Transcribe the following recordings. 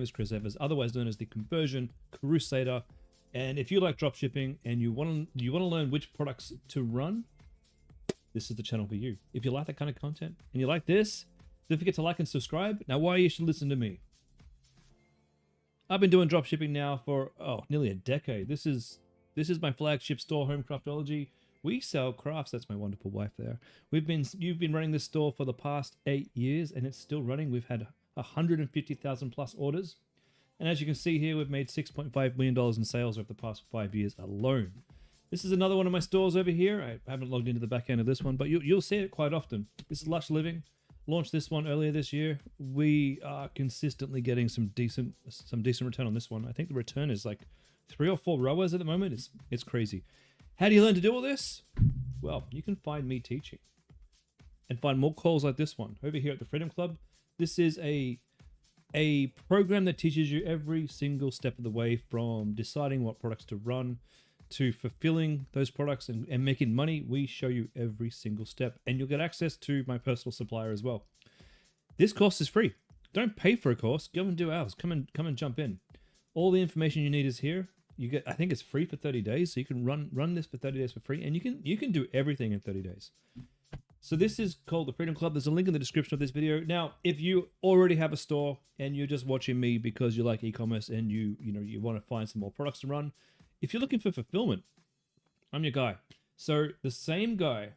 is Chris Evers, otherwise known as the Conversion Crusader. And if you like dropshipping and you want to learn which products to run, this is the channel for you. If you like that kind of content and you like this, don't forget to like and subscribe. Now, why you should listen to me? I've been doing dropshipping now for nearly a decade. This is my flagship store, Home Craftology. We sell crafts. That's my wonderful wife there. You've been running this store for the past 8 years, and it's still running. We've had 150,000 plus orders. And as you can see here, we've made $6.5 million in sales over the past 5 years alone. This is another one of my stores over here. I haven't logged into the back end of this one, but you'll see it quite often. This is Lush Living. Launched this one earlier this year. We are consistently getting some decent return on this one. I think the return is like 3 or 4 rowers at the moment. It's crazy. How do you learn to do all this? Well, you can find me teaching and find more calls like this one over here at the Freedom Club. This is a program that teaches you every single step of the way, from deciding what products to run to fulfilling those products and making money. We show you every single step, and you'll get access to my personal supplier as well. This course is free. Don't pay for a course. Go and do ours. Come and jump in. All the information you need is here. You get, I think it's free for 30 days, so you can run this for 30 days for free, and you can do everything in 30 days. So this is called the Freedom Club. There's a link in the description of this video. Now, if you already have a store and you're just watching me because you like e-commerce and you want to find some more products to run, if you're looking for fulfillment, I'm your guy. So the same guy,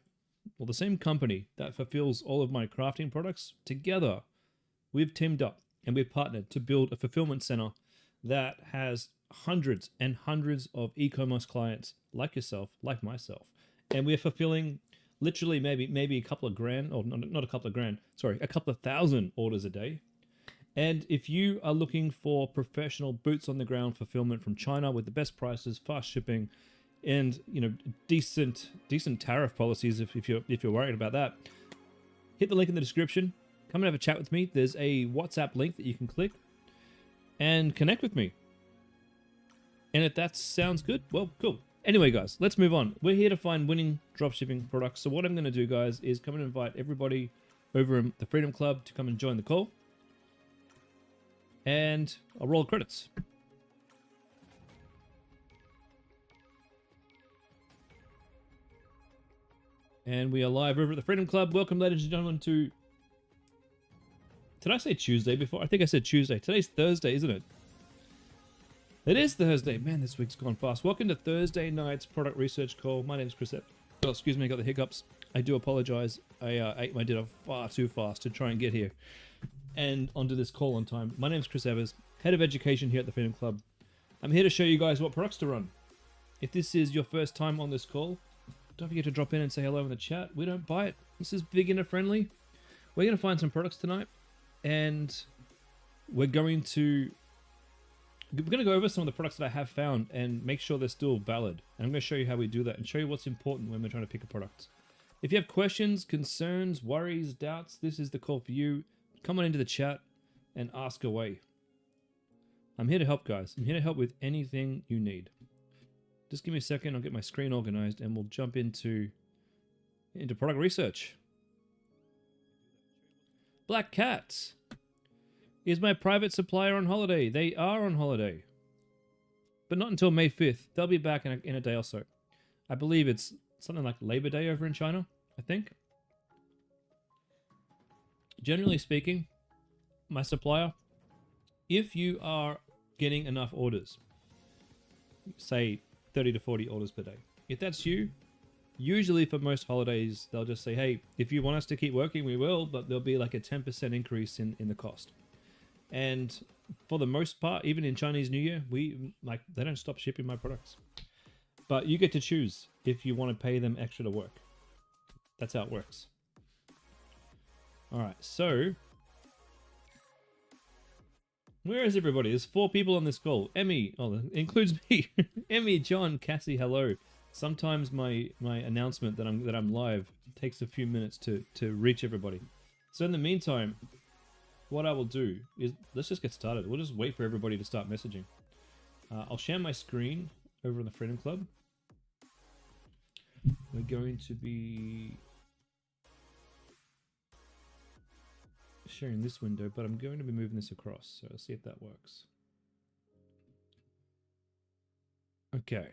or the same company that fulfills all of my crafting products, together we've teamed up and we've partnered to build a fulfillment center that has hundreds and hundreds of e-commerce clients like yourself, like myself, and we're fulfilling literally maybe a couple of grand, or not a couple of grand, sorry, a couple of thousand orders a day. And if you are looking for professional boots on the ground fulfillment from China with the best prices, fast shipping, and decent tariff policies, if you're worried about that, hit the link in the description. Come and have a chat with me. There's a WhatsApp link that you can click and connect with me. And if that sounds good, well, cool. Anyway, guys, let's move on. We're here to find winning dropshipping products. So what I'm going to do, guys, is come and invite everybody over in the Freedom Club to come and join the call. And I'll roll credits. And we are live over at the Freedom Club. Welcome, ladies and gentlemen, to... Did I say Tuesday before? I think I said Tuesday. Today's Thursday, isn't it? It is Thursday. Man, this week's gone fast. Welcome to Thursday night's product research call. My name is Chris. Oh, excuse me, I got the hiccups. I do apologize. I ate my dinner far too fast to try and get here and onto this call on time. My name is Chris Evers, Head of Education here at the Freedom Club. I'm here to show you guys what products to run. If this is your first time on this call, don't forget to drop in and say hello in the chat. We don't bite. This is beginner friendly. We're going to find some products tonight, and we're going to go over some of the products that I have found and make sure they're still valid. And I'm going to show you how we do that and show you what's important when we're trying to pick a product. If you have questions, concerns, worries, doubts, this is the call for you. Come on into the chat and ask away. I'm here to help, guys. I'm here to help with anything you need. Just give me a second. I'll get my screen organized and we'll jump into product research. Black Cats. Is my private supplier on holiday? They are on holiday. But not until May 5th. They'll be back in a day or so. I believe it's something like Labor Day over in China, I think. Generally speaking, my supplier, if you are getting enough orders, say 30 to 40 orders per day, if that's you, usually for most holidays, they'll just say, hey, if you want us to keep working, we will, but there'll be like a 10% increase in the cost. And for the most part, even in Chinese New Year, they don't stop shipping my products. But you get to choose if you want to pay them extra to work. That's how it works. All right, so where is everybody? There's 4 people on this call. Emmy, oh, that includes me. Emmy, John, Cassie, hello. Sometimes my announcement that I'm live takes a few minutes to reach everybody. So in the meantime, what I will do is, let's just get started. We'll just wait for everybody to start messaging. I'll share my screen over in the Freedom Club. We're going to be sharing this window, but I'm going to be moving this across. So let's see if that works. Okay.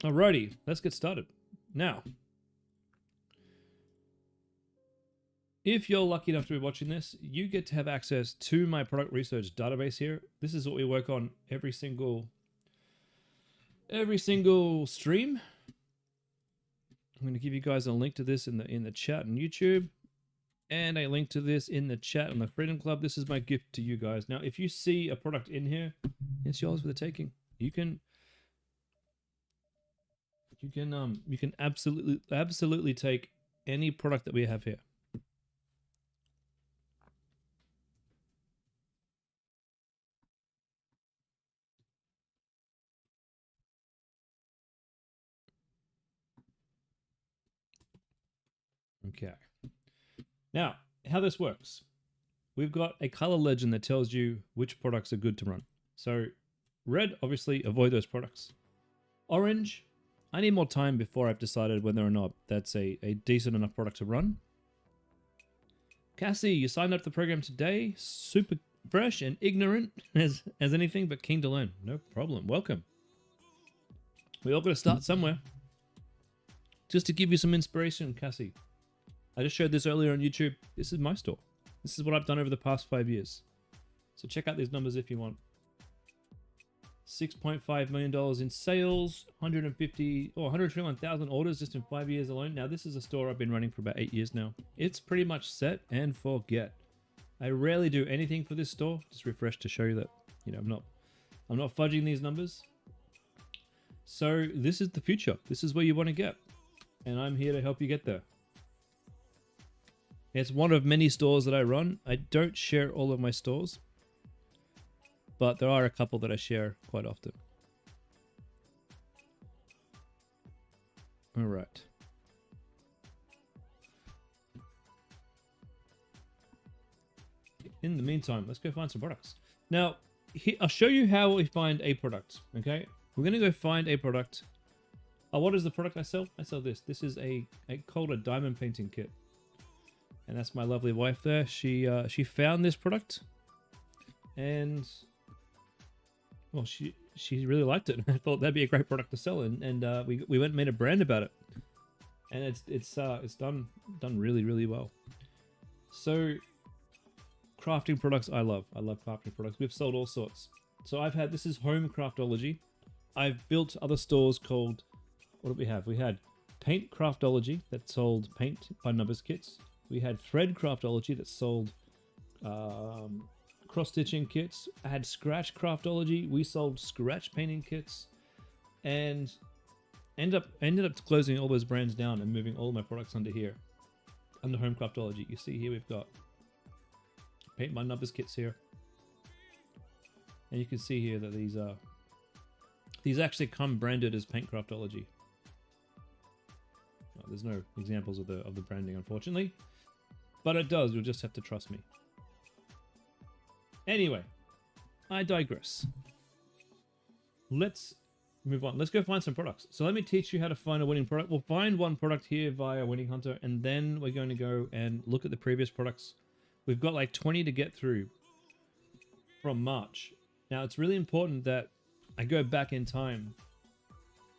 Alrighty, let's get started. Now, if you're lucky enough to be watching this, you get to have access to my product research database here. This is what we work on every single stream. I'm going to give you guys a link to this in the chat on YouTube, and a link to this in the chat on the Freedom Club. This is my gift to you guys. Now, if you see a product in here, it's yours for the taking. You can absolutely take any product that we have here. Okay. Now, how this works. We've got a color legend that tells you which products are good to run. So, red, obviously, avoid those products. Orange, I need more time before I've decided whether or not that's a decent enough product to run. Cassie, you signed up to the program today. Super fresh and ignorant as anything, but keen to learn. No problem. Welcome. We all got to start somewhere. Just to give you some inspiration, Cassie. I just showed this earlier on YouTube. This is my store. This is what I've done over the past 5 years. So check out these numbers if you want. $6.5 million in sales, 121,000 orders just in 5 years alone. Now, this is a store I've been running for about 8 years now. It's pretty much set and forget. I rarely do anything for this store. Just refresh to show you that, you know, I'm not fudging these numbers. So this is the future. This is where you want to get. And I'm here to help you get there. It's one of many stores that I run. I don't share all of my stores, but there are a couple that I share quite often. All right. In the meantime, let's go find some products. Now, I'll show you how we find a product, okay? We're going to go find a product. What is the product I sell? I sell this. This is called a diamond painting kit. And that's my lovely wife there. She found this product, and well, she really liked it. I thought that'd be a great product to sell, and we went and made a brand about it, and it's done really well. So crafting products, I love crafting products. We've sold all sorts. So this is home craftology. I've built other stores called, what did we have? We had Paint Craftology that sold paint by numbers kits. We had Thread Craftology that sold cross-stitching kits. I had Scratch Craftology. We sold scratch painting kits, and ended up closing all those brands down and moving all my products under here, under Home Craftology. You see here we've got Paint by Numbers kits here, and you can see here that these actually come branded as Paint Craftology. Oh, there's no examples of the branding, unfortunately. But it does, you'll just have to trust me. Anyway, I digress. Let's move on. Let's go find some products. So let me teach you how to find a winning product. We'll find one product here via Winning Hunter, and then we're going to go and look at the previous products. We've got like 20 to get through from March. Now, it's really important that I go back in time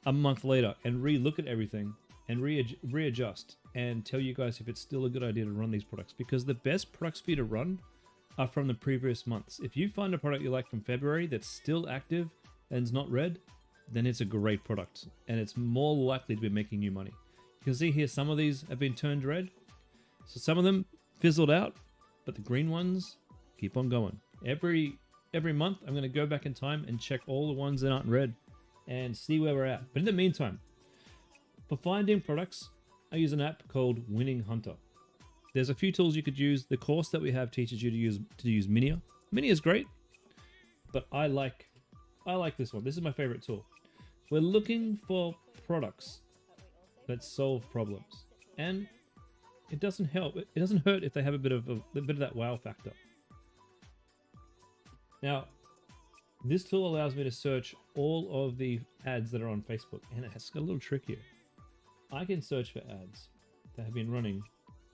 a month later and re-look at everything and readjust and tell you guys if it's still a good idea to run these products, because the best products for you to run are from the previous months. If you find a product you like from February that's still active and is not red, then it's a great product and it's more likely to be making you money. You can see here some of these have been turned red. So some of them fizzled out, but the green ones keep on going. Every month I'm going to go back in time and check all the ones that aren't red and see where we're at. But in the meantime, for finding products, I use an app called Winning Hunter. There's a few tools you could use. The course that we have teaches you to use Minia. Minia is great, but I like this one. This is my favorite tool. We're looking for products that solve problems, and it doesn't help. It doesn't hurt if they have a bit of that wow factor. Now, this tool allows me to search all of the ads that are on Facebook, and it's got a little trick here. I can search for ads that have been running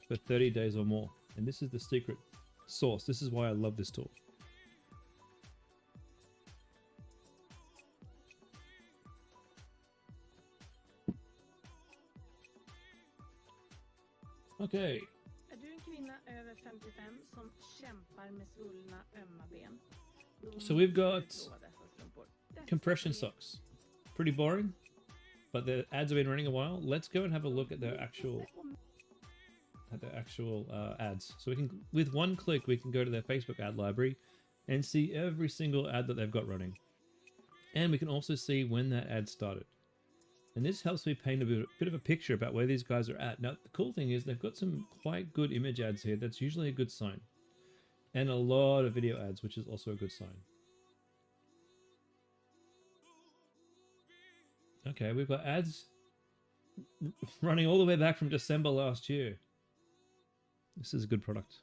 for 30 days or more. And this is the secret sauce. This is why I love this tool. Okay. Är du en kvinna över 55 som kämpar med svullna ömma ben? So we've got compression socks. Pretty boring, but the ads have been running a while. Let's go and have a look at their actual ads. So we can, with one click, we can go to their Facebook ad library and see every single ad that they've got running. And we can also see when that ad started. And this helps me paint a bit of a picture about where these guys are at. Now, the cool thing is they've got some quite good image ads here. That's usually a good sign. And a lot of video ads, which is also a good sign. Okay, we've got ads running all the way back from December last year. This is a good product.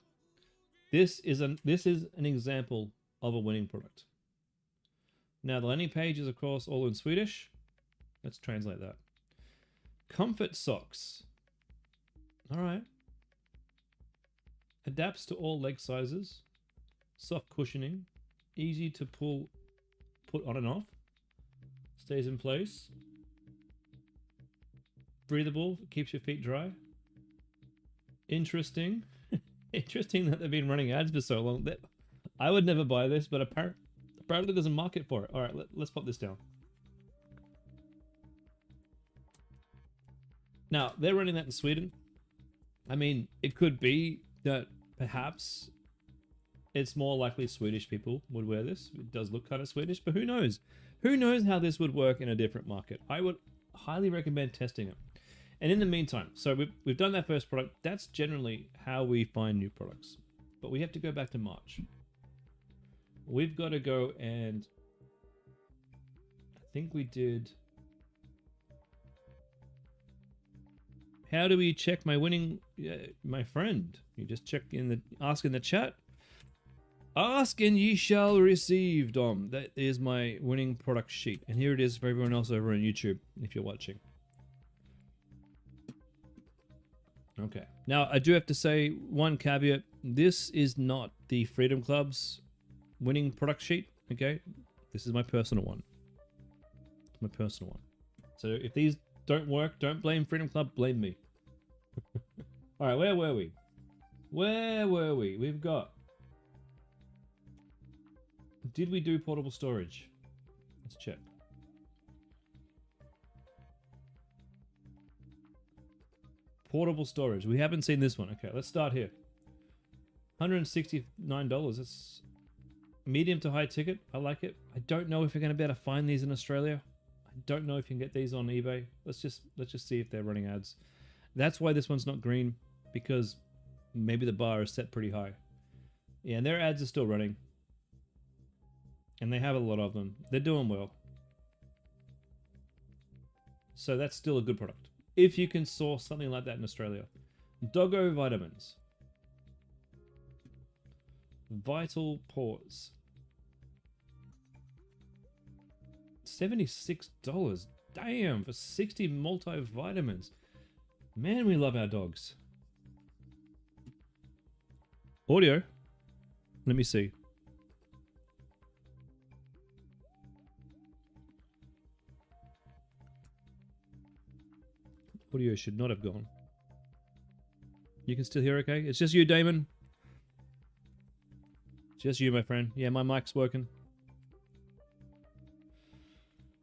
This is an example of a winning product. Now the landing page is of course all in Swedish. Let's translate that. Comfort socks. All right. Adapts to all leg sizes. Soft cushioning. Easy to put on and off. Stays in place. Breathable, keeps your feet dry. Interesting. Interesting that they've been running ads for so long. I would never buy this, but apparently there's a market for it. All right, let's pop this down. Now, they're running that in Sweden. I mean, it could be that perhaps it's more likely Swedish people would wear this. It does look kind of Swedish, but who knows? Who knows how this would work in a different market? I would highly recommend testing it. And in the meantime, so we've done that first product. That's generally how we find new products. But we have to go back to March. We've got to go and I think we did. How do we check my winning? My friend, you just check in the ask in the chat. Ask and ye shall receive, Dom. That is my winning product sheet. And here it is for everyone else over on YouTube, if you're watching. Okay. Now, I do have to say one caveat. This is not the Freedom Club's winning product sheet, okay? This is my personal one. It's my personal one. So if these don't work, don't blame Freedom Club, blame me. All right, where were we? Where were we? We've got... Did we do portable storage? Let's check. Portable storage. We haven't seen this one. Okay, let's start here. $169. That's medium to high ticket. I like it. I don't know if you're going to be able to find these in Australia. I don't know if you can get these on eBay. Let's just see if they're running ads. That's why this one's not green, because maybe the bar is set pretty high. Yeah, and their ads are still running. And they have a lot of them. They're doing well. So that's still a good product. If you can source something like that in Australia. Doggo vitamins. Vital Pause. $76. Damn, for 60 multivitamins. Man, we love our dogs. Audio. Let me see. Audio should not have gone. You can still hear okay? It's just you, Damon. Just you, my friend. Yeah, my mic's working.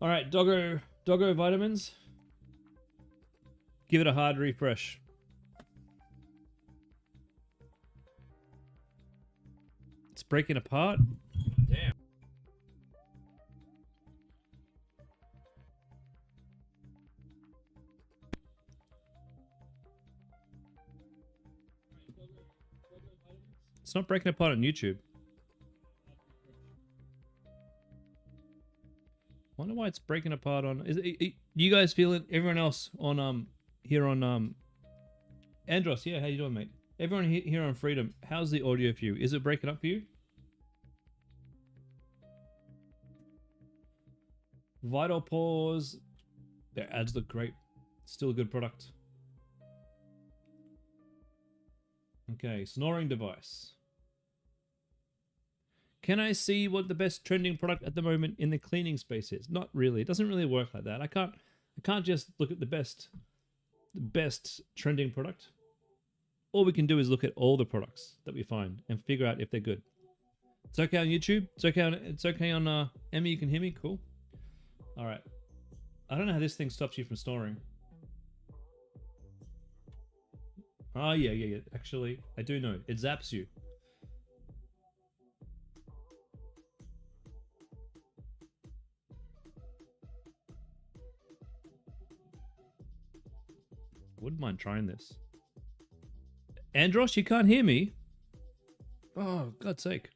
All right, Doggo vitamins. Give it a hard refresh. It's breaking apart. Damn. It's not breaking apart on YouTube. Wonder why it's breaking apart on. Is it, you guys feel it? Everyone else on here on Andros, yeah, how you doing, mate? Everyone here on Freedom, how's the audio for you? Is it breaking up for you? Vital Pause. Their ads look great. Still a good product. Okay, snoring device. Can I see what the best trending product at the moment in the cleaning space is? Not really. It doesn't really work like that. I can't just look at the best trending product. All we can do is look at all the products that we find and figure out if they're good. It's okay on YouTube. It's okay on Emmy. You can hear me. Cool. All right. I don't know how this thing stops you from snoring. Oh yeah. Actually, I do know. It zaps you. Wouldn't mind trying this. Andros, you can't hear me? Oh, God's sake.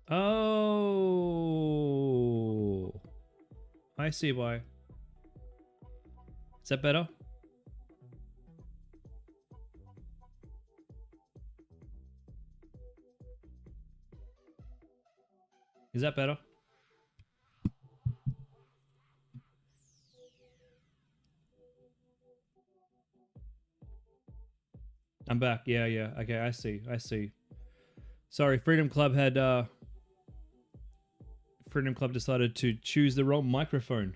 Oh. I see why. Is that better? Is that better? I'm back. Yeah. Okay, I see. Sorry, Freedom Club decided to choose the wrong microphone.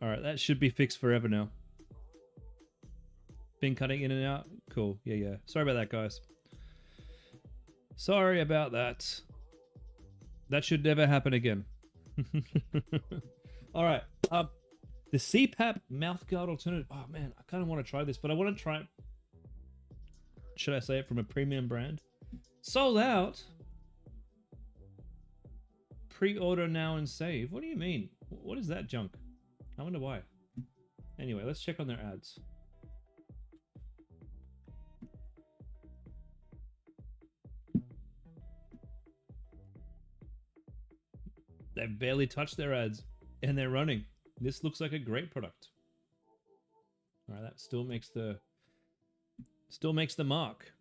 Alright, that should be fixed forever now. Been cutting in and out? Cool. Yeah. Sorry about that, guys. Sorry about that. That should never happen again. Alright. The CPAP mouthguard alternative. Oh man, I kind of want to try this, but I want to try it. Should I say it from a premium brand? Sold out. Pre-order now and save. What do you mean? What is that junk? I wonder why. Anyway, let's check on their ads. They've barely touched their ads and they're running. This looks like a great product. All right, that still makes the mark.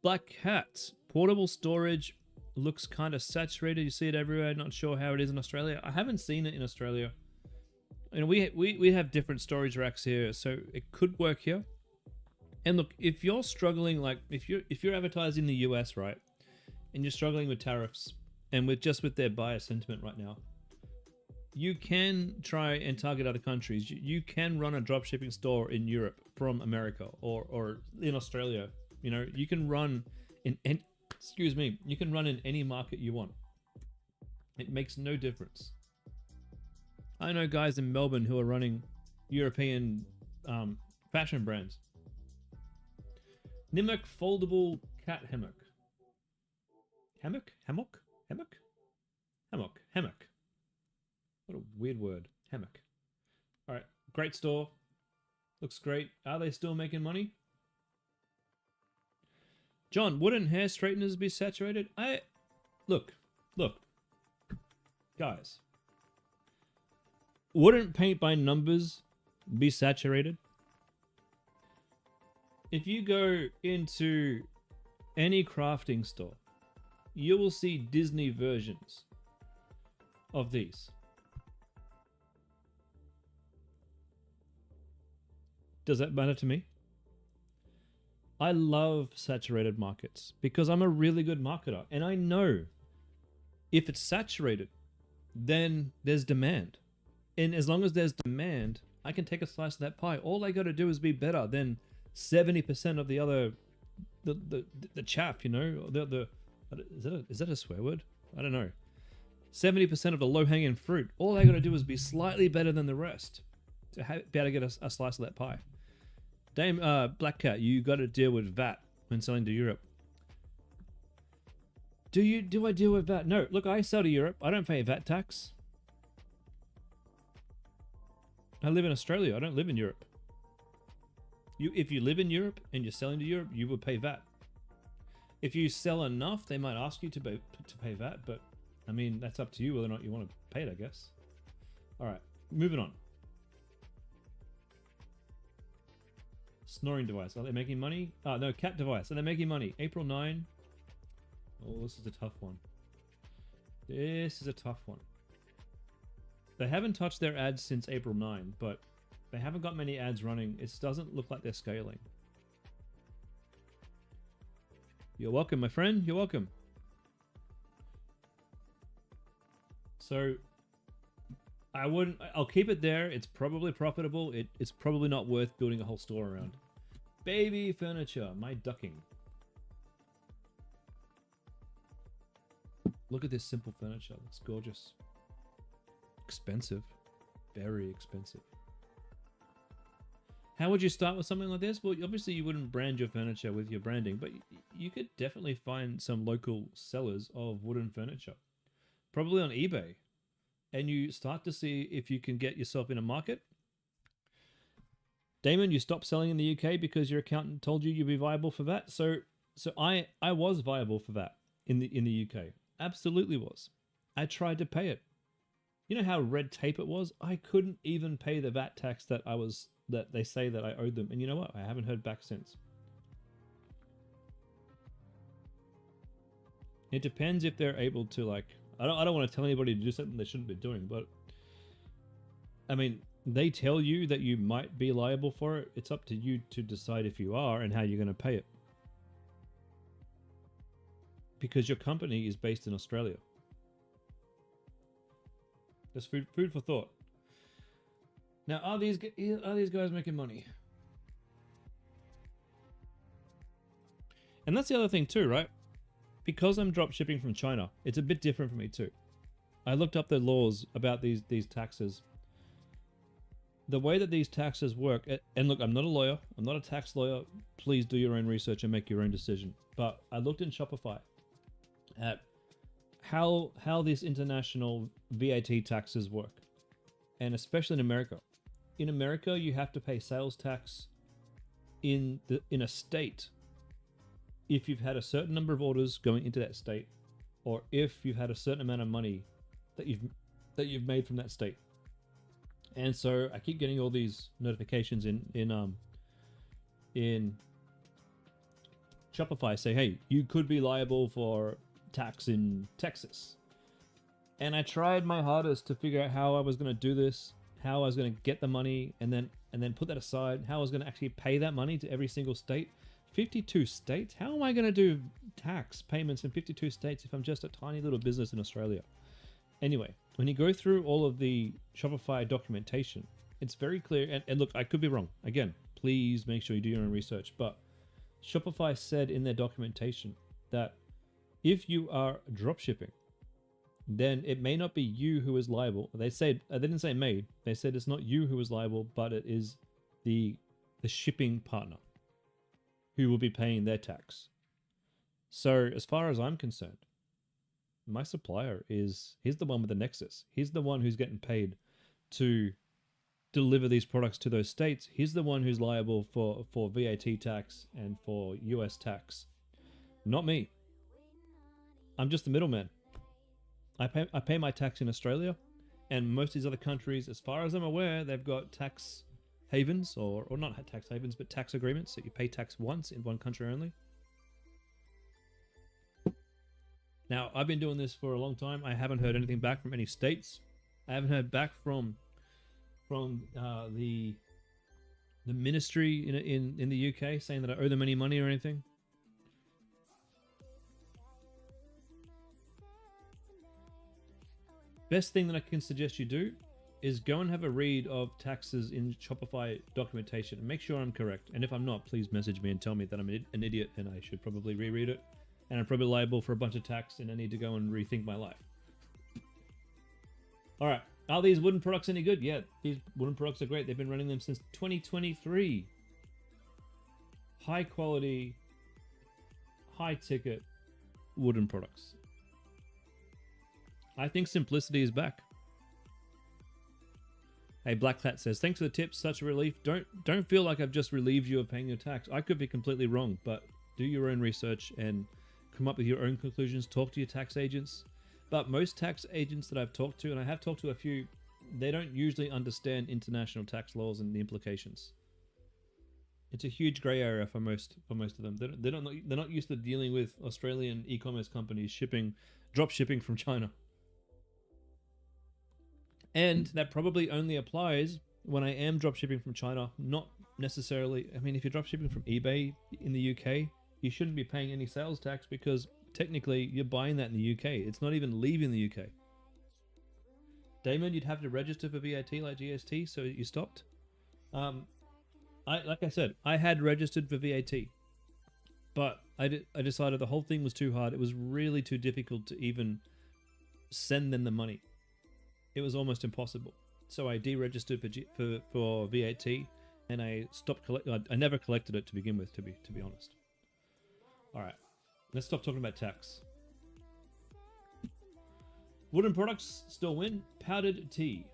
Black Cat, portable storage, looks kind of saturated. You see it everywhere. Not sure how it is in Australia. I haven't seen it in Australia. And we have different storage racks here, so it could work here. And look, if you're struggling, like if you're advertising in the US, right, and you're struggling with tariffs and with their buyer sentiment right now, you can try and target other countries. You can run a dropshipping store in Europe from America or in Australia. You know, you can run in you can run in any market you want. It makes no difference. I know guys in Melbourne who are running European fashion brands. Nimmock foldable cat hammock. Hammock? What a weird word. Hammock. Alright, great store. Looks great. Are they still making money? John, wouldn't hair straighteners be saturated? Look. Guys. Wouldn't paint by numbers be saturated? If you go into any crafting store, you will see Disney versions of these. Does that matter to me? I love saturated markets because I'm a really good marketer and I know if it's saturated, then there's demand. And as long as there's demand, I can take a slice of that pie. All I got to do is be better than 70% of the other, the chaff, you know, is that a swear word? I don't know. 70% of the low-hanging fruit. All I got to do is be slightly better than the rest to be able to get a slice of that pie. Dame Black Cat, you got to deal with VAT when selling to Europe. Do I deal with VAT? No, look, I sell to Europe. I don't pay VAT tax. I live in Australia. I don't live in Europe. If you live in Europe and you're selling to Europe, you will pay VAT. If you sell enough, they might ask you to pay VAT, but I mean, that's up to you whether or not you want to pay it, I guess. All right, moving on. Snoring device. Are they making money? No, cat device. Are they making money? April 9. Oh, this is a tough one. This is a tough one. They haven't touched their ads since April 9, but they haven't got many ads running. It doesn't look like they're scaling. You're welcome, my friend. You're welcome. So I'll keep it there. It's probably profitable. It's probably not worth building a whole store around. Baby furniture, my ducking. Look at this simple furniture. Looks gorgeous. Expensive. Very expensive. How would you start with something like this? Well, obviously you wouldn't brand your furniture with your branding, but you could definitely find some local sellers of wooden furniture. Probably on eBay. And you start to see if you can get yourself in a market. Damon, you stopped selling in the UK because your accountant told you you'd be viable for that. So I was viable for that in the UK. Absolutely was. I tried to pay it. You know how red tape it was? I couldn't even pay the VAT tax that they say that I owed them. And you know what? I haven't heard back since. It depends if they're able to, like, I don't want to tell anybody to do something they shouldn't be doing, but I mean, they tell you that you might be liable for it. It's up to you to decide if you are and how you're going to pay it. Because your company is based in Australia. Just food for thought. Now, are these guys making money? And that's the other thing too, right? Because I'm drop shipping from China, it's a bit different for me too. I looked up the laws about these taxes. The way that these taxes work, and look, I'm not a lawyer, I'm not a tax lawyer. Please do your own research and make your own decision. But I looked in Shopify at how these international VAT taxes work, and especially in America. In America, you have to pay sales tax in a state if you've had a certain number of orders going into that state, or if you've had a certain amount of money that you've made from that state. And so I keep getting all these notifications in Shopify say, hey, you could be liable for tax in Texas. And I tried my hardest to figure out how I was going to do this, how I was going to get the money, and then put that aside, how I was going to actually pay that money to every single state. 52 states? How am I going to do tax payments in 52 states if I'm just a tiny little business in Australia? Anyway, when you go through all of the Shopify documentation, it's very clear. And look, I could be wrong. Again, please make sure you do your own research. But Shopify said in their documentation that if you are drop shipping, then it may not be you who is liable. They didn't say may. They said it's not you who is liable, but it is the shipping partner who will be paying their tax. So as far as I'm concerned, my supplier he's the one with the nexus. He's the one who's getting paid to deliver these products to those states. He's the one who's liable for VAT tax and for US tax. Not me. I'm just the middleman. I pay my tax in Australia, and most of these other countries, as far as I'm aware, they've got tax havens, or not tax havens, but tax agreements that you pay tax once in one country only. Now, I've been doing this for a long time. I haven't heard anything back from any states. I haven't heard back from the ministry in the UK saying that I owe them any money or anything. Best thing that I can suggest you do is go and have a read of taxes in Shopify documentation and make sure I'm correct. And if I'm not, please message me and tell me that I'm an idiot and I should probably reread it. And I'm probably liable for a bunch of tax and I need to go and rethink my life. All right. Are these wooden products any good? Yeah, these wooden products are great. They've been running them since 2023. High quality, high ticket wooden products. I think simplicity is back. Hey, Black Cat says, thanks for the tips, such a relief. Don't feel like I've just relieved you of paying your tax. I could be completely wrong, but do your own research and come up with your own conclusions. Talk to your tax agents. But most tax agents that I've talked to, and I have talked to a few, they don't usually understand international tax laws and the implications. It's a huge grey area for most of them. They're not used to dealing with Australian e-commerce companies drop shipping from China. And that probably only applies when I am drop shipping from China, not necessarily. I mean, if you're drop shipping from eBay in the UK, you shouldn't be paying any sales tax because technically you're buying that in the UK. It's not even leaving the UK. Damon, you'd have to register for VAT like GST, so you stopped. Like I said, I had registered for VAT, but I decided the whole thing was too hard. It was really too difficult to even send them the money. It was almost impossible. So I deregistered for VAT, and I stopped I never collected it to begin with. To be honest. All right, let's stop talking about tax. Wooden products still win. Powdered tea.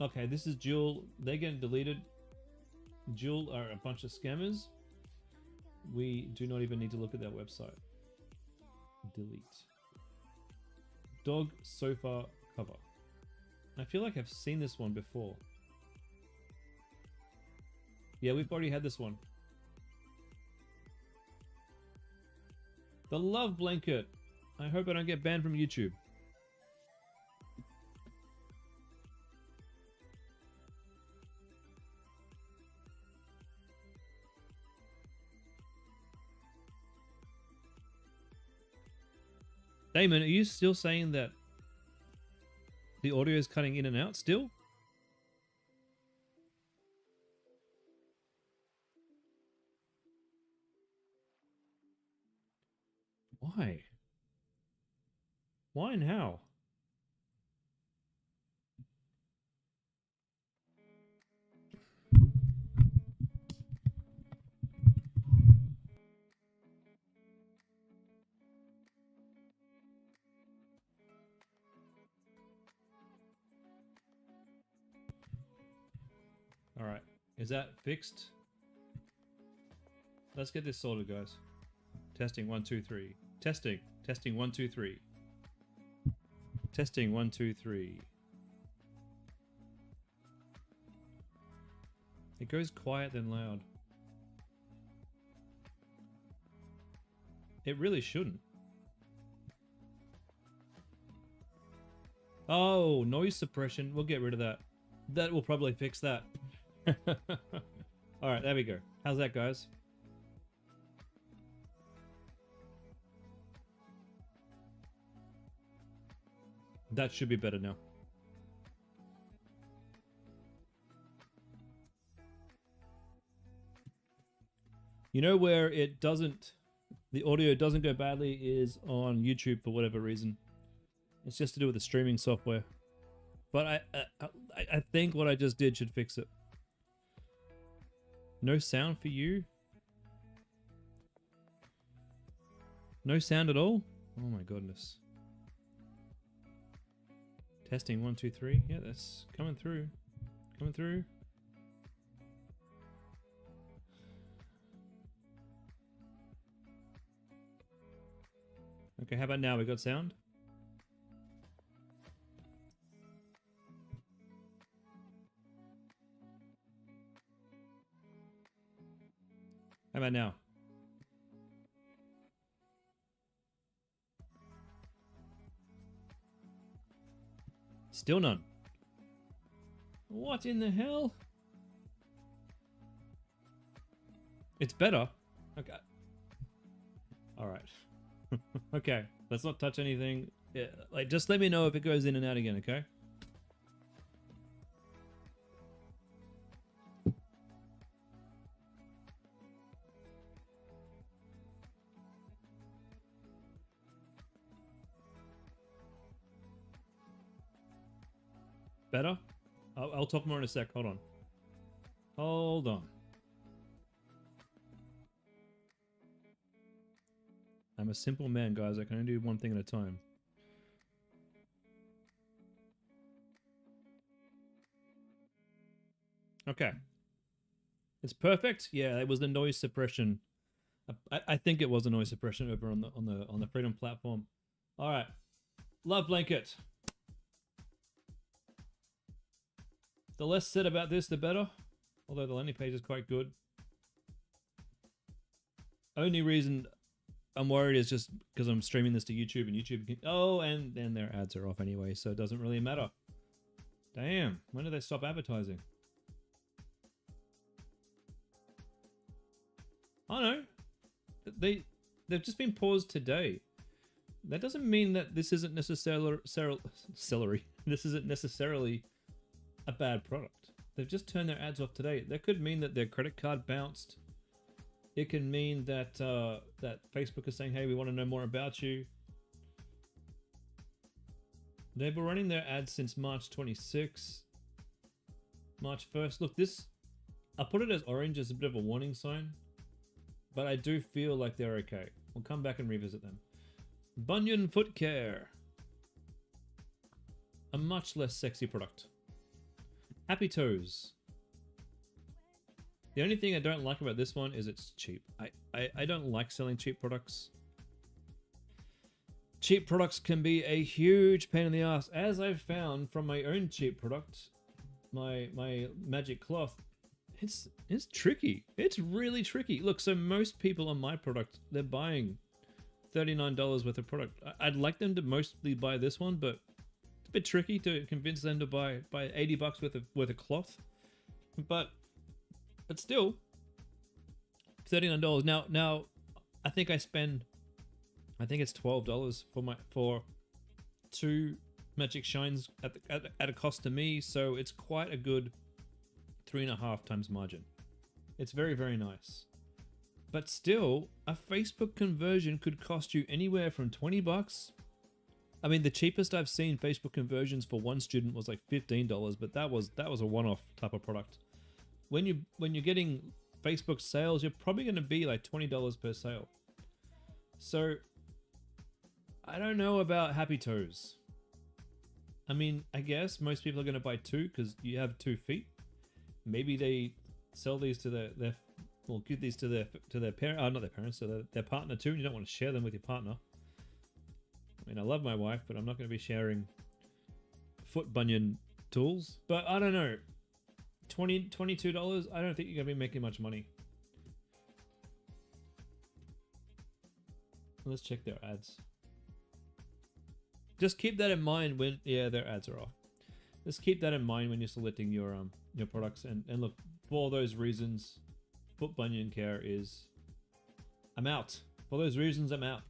Okay, this is Jewel. They're getting deleted. Jewel are a bunch of scammers. We do not even need to look at their website. Delete. Dog sofa cover. I feel like I've seen this one before. Yeah, we've already had this one. The love blanket. I hope I don't get banned from YouTube. Damon, are you still saying that the audio is cutting in and out still? Why? Why and how? All right, is that fixed? Let's get this sorted, guys. Testing 1 2 3. Testing 1 2 3. Testing 1 2 3. It goes quiet then loud. It really shouldn't. Oh, noise suppression. We'll get rid of that. That will probably fix that. Alright, there we go. How's that, guys? That should be better now. You know where it doesn't, the audio doesn't go badly is on YouTube for whatever reason. It's just to do with the streaming software. But I think what I just did should fix it. No sound for you? No sound at all? Oh my goodness. Testing 1 2 3. Yeah, that's coming through. Coming through. Okay, how about now? We got sound? How about now? Still none. What in the hell? It's better. Okay. All right. Okay. Let's not touch anything. Yeah, like just let me know if it goes in and out again, okay? Better? I'll talk more in a sec. Hold on. Hold on. I'm a simple man, guys. I can only do one thing at a time. Okay. It's perfect. Yeah, it was the noise suppression. I think it was the noise suppression over on the Freedom platform. All right. Love blanket. The less said about this, the better. Although the landing page is quite good. Only reason I'm worried is just because I'm streaming this to YouTube and YouTube can, oh, and then their ads are off anyway, so it doesn't really matter. Damn, when do they stop advertising? I don't know. They've just been paused today. That doesn't mean that this isn't necessarily celery. This isn't necessarily a bad product. They've just turned their ads off today. That could mean that their credit card bounced. It can mean that that Facebook is saying, "Hey, we want to know more about you." They've been running their ads since March 26th. March 1st. Look, this, I put it as orange as a bit of a warning sign, but I do feel like they're okay. We'll come back and revisit them. Bunion Foot Care. A much less sexy product. Happy Toes. The only thing I don't like about this one is it's cheap. I don't like selling cheap products. Cheap products can be a huge pain in the ass, as I've found from my own cheap product, my magic cloth. It's tricky. It's really tricky. Look, so most people on my product, they're buying $39 worth of product. I'd like them to mostly buy this one, but it's a bit tricky to convince them to buy $80 worth of cloth. But still, $39. Now I think I spend, I think it's $12 for two Magic Shines at a cost to me, so it's quite a good 3.5 times margin. It's very, very nice. But still, a Facebook conversion could cost you anywhere from $20. I mean, the cheapest I've seen Facebook conversions for one student was like $15, but that was a one-off type of product. When you're getting Facebook sales, you're probably going to be like $20 per sale. So I don't know about Happy Toes. I mean, I guess most people are going to buy two because you have 2 feet. Maybe they sell these to their well, give these to their parent, not their parents, so their partner too. And you don't want to share them with your partner. I mean, I love my wife, but I'm not going to be sharing foot bunion tools. But I don't know, $22. I don't think you're going to be making much money. Let's check their ads. Just keep that in mind when, yeah, their ads are off. Just keep that in mind when you're selecting your products. And look, for all those reasons, foot bunion care is, I'm out. For those reasons, I'm out.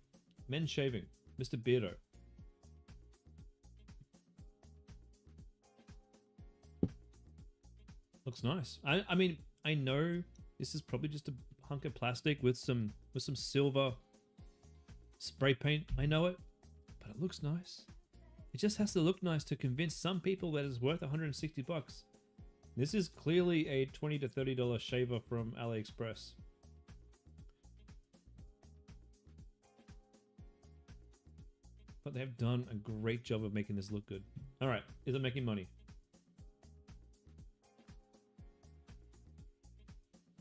Men shaving, Mr. Beardo. Looks nice. I mean, I know this is probably just a hunk of plastic with some silver spray paint. I know it, but it looks nice. It just has to look nice to convince some people that it's worth $160. This is clearly a $20 to $30 shaver from AliExpress. But they've done a great job of making this look good. All right, is it making money?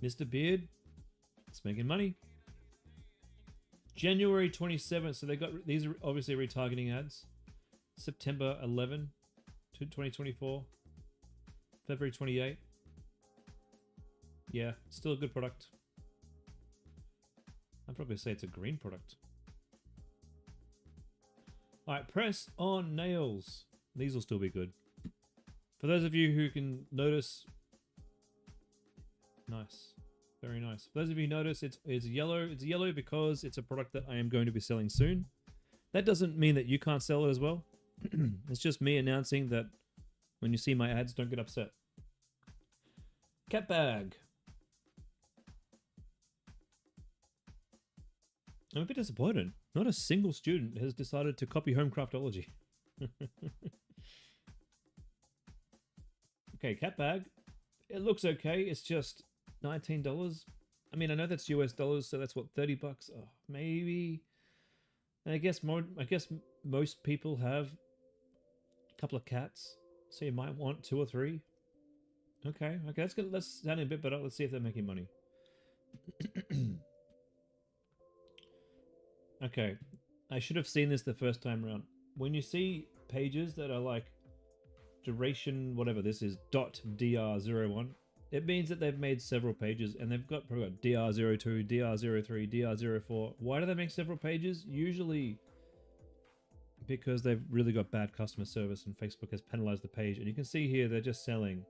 Mr. Beard, it's making money. January 27th, so they got, these are obviously retargeting ads. September 11 to 2024. February 28. Yeah, still a good product. I'd probably say it's a green product. Alright, press on nails. These will still be good. For those of you who can notice, nice. Very nice. For those of you who notice, it's yellow. It's yellow because it's a product that I am going to be selling soon. That doesn't mean that you can't sell it as well. It's just me announcing that when you see my ads, don't get upset. Cat bag. I'm a bit disappointed. Not a single student has decided to copy Homecraftology. Okay, cat bag. It looks okay. It's just $19. I mean, I know that's US dollars, so that's what, $30? Oh, maybe. And I guess most people have a couple of cats, so you might want 2 or 3. Okay, that's good. Let's sound a bit better. Let's see if they're making money. Okay, I should have seen this the first time around. When you see pages that are like duration, whatever this is, .dr01, It means that they've made several pages, and they've probably got DR02, DR03, DR04. Why do they make several pages? Usually because they've really got bad customer service and Facebook has penalized the page. And you can see here they're just selling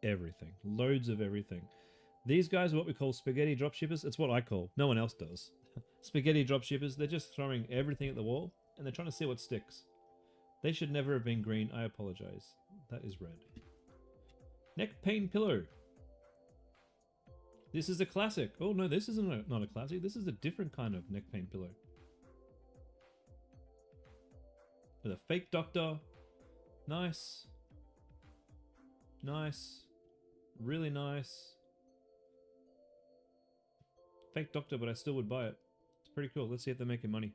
everything, loads of everything. These guys are what we call spaghetti dropshippers. It's what I call. No one else does. Spaghetti dropshippers. They're just throwing everything at the wall and they're trying to see what sticks. They should never have been green. I apologize. That is red. Neck pain pillow. This is a classic. Oh no, this isn't not a classic. This is a different kind of neck pain pillow. With a fake doctor. Nice. Nice. Really nice. Fake doctor, but I still would buy it. It's pretty cool. Let's see if they're making money.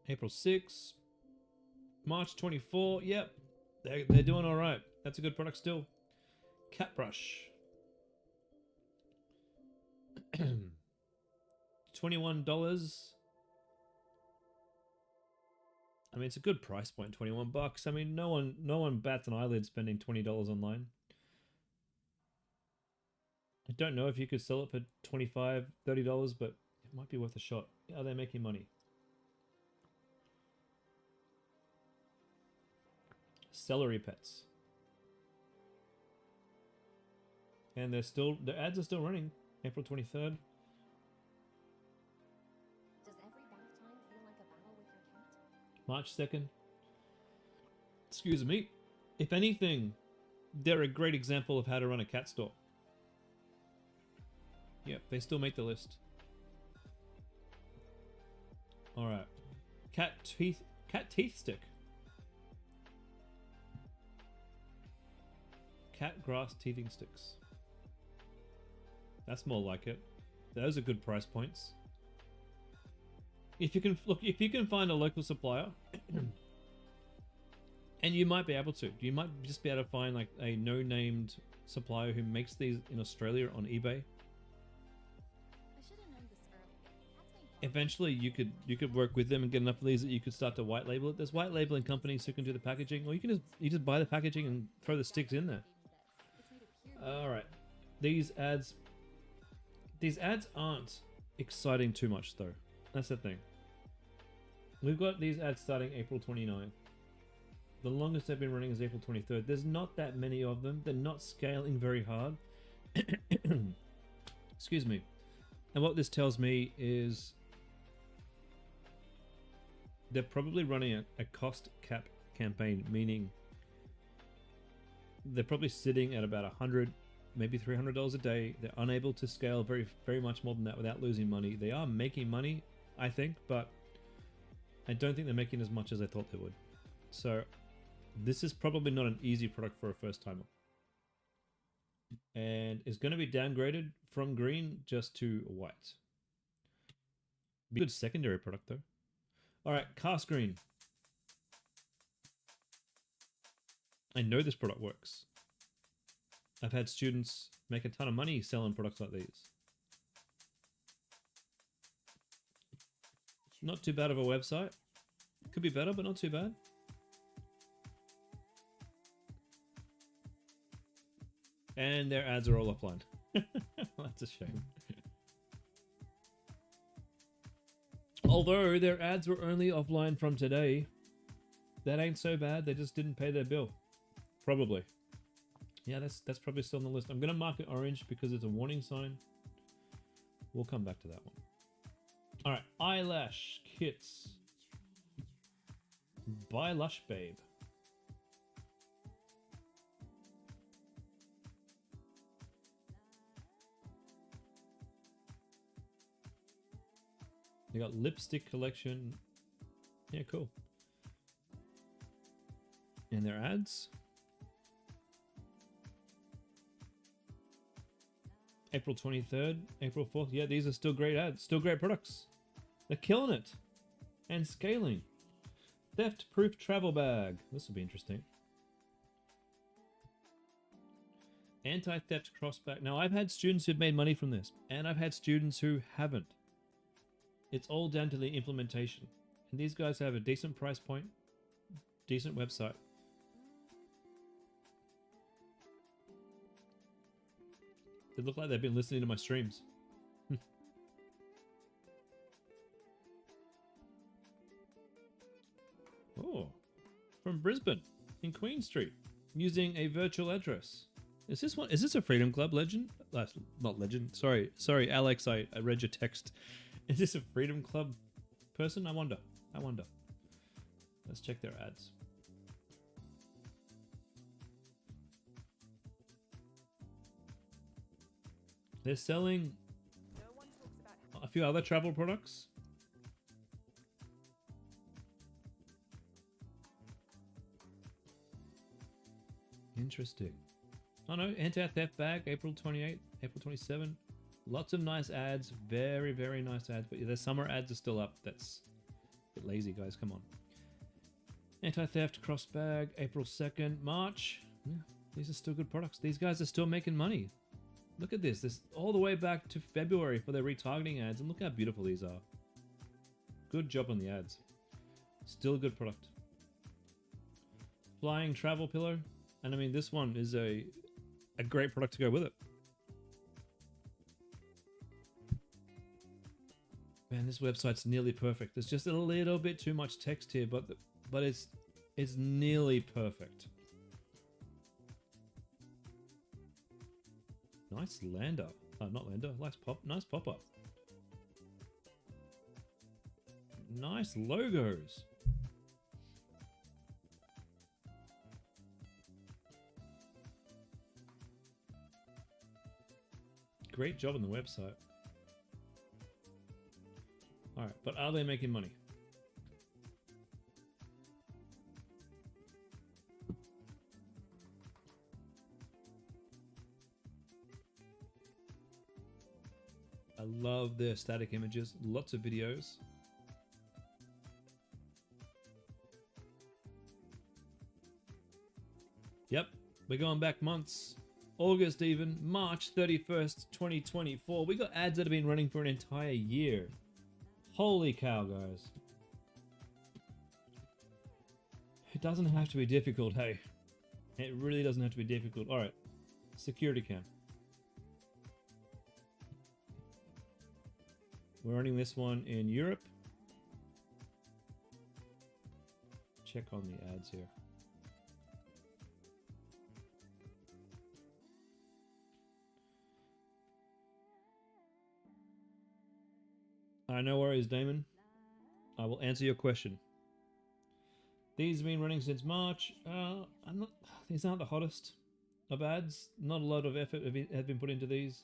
April 6. March 24. Yep. They're doing all right. That's a good product still. Cat brush. $21. I mean, it's a good price point, $21. I mean, no one bats an eyelid spending $20 online. I don't know if you could sell it for $25, $30, but it might be worth a shot. Are they making money? Celery pets. And the ads are still running. April 23rd. Does every bath time feel like a battle with your cat? March 2nd. Excuse me. If anything, they're a great example of how to run a cat store. Yep, they still make the list. Alright. Cat teeth stick. Cat grass teething sticks. That's more like it. Those are good price points. If you can find a local supplier, and you might be able to. You might just be able to find like a no-named supplier who makes these in Australia on eBay. I should have known this earlier. Eventually, you could work with them and get enough of these that you could start to white label it. There's white labeling companies who can do the packaging, or you just buy the packaging and throw the sticks in there. All right, these ads aren't exciting too much though. That's the thing. We've got these ads starting April 29th. The longest they've been running is April 23rd. There's not that many of them. They're not scaling very hard. Excuse me. And what this tells me is they're probably running a cost cap campaign, meaning they're probably sitting at about $100, maybe $300 a day. They're unable to scale very much more than that without losing money. They are making money, I think, but I don't think they're making as much as I thought they would. So this is probably not an easy product for a first timer. And it's going to be downgraded from green just to white. Be a good secondary product though. All right, cast green. I know this product works. I've had students make a ton of money selling products like these. Not too bad of a website. Could be better, but not too bad. And their ads are all offline. That's a shame. Although their ads were only offline from today, that ain't so bad. They just didn't pay their bill. Probably. Yeah, that's probably still on the list. I'm going to mark it orange because it's a warning sign. We'll come back to that one. All right, eyelash kits. By Lush Babe. They got lipstick collection. Yeah, cool. And their ads. April 23rd, April 4th. Yeah, these are still great ads. Still great products. They're killing it. And scaling. Theft-proof travel bag. This will be interesting. Anti-theft crossback. Now, I've had students who've made money from this. And I've had students who haven't. It's all down to the implementation. And these guys have a decent price point. decent website. They look like they've been listening to my streams. Oh, from Brisbane in Queen Street, using a virtual address. Is this one? Is this a Freedom Club legend? Not legend. Sorry, Alex. I read your text. Is this a Freedom Club person? I wonder. Let's check their ads. They're selling a few other travel products. Interesting. Oh no, anti-theft bag, April 28th, April 27th. Lots of nice ads, very, very nice ads. But their summer ads are still up. That's a bit lazy, guys. Come on. Anti-theft cross bag, April 2nd, March. Yeah, these are still good products. These guys are still making money. Look at this. This all the way back to February for their retargeting ads, and look how beautiful these are. Good job on the ads. Still a good product. Flying travel pillow, and I mean this one is a great product to go with it. Man, this website's nearly perfect. There's just a little bit too much text here, but it's nearly perfect. Nice lander. Not lander. Nice pop-up. Nice logos. Great job on the website. Alright, but are they making money? I love their static images, lots of videos. Yep, we're going back months. August even, March 31st, 2024. We got ads that have been running for an entire year. Holy cow, guys. It doesn't have to be difficult, hey. It really doesn't have to be difficult. Alright, security cam. We're running this one in Europe. Check on the ads here. No worries, Damon. I will answer your question. These have been running since March. These aren't the hottest of ads. Not a lot of effort has been put into these.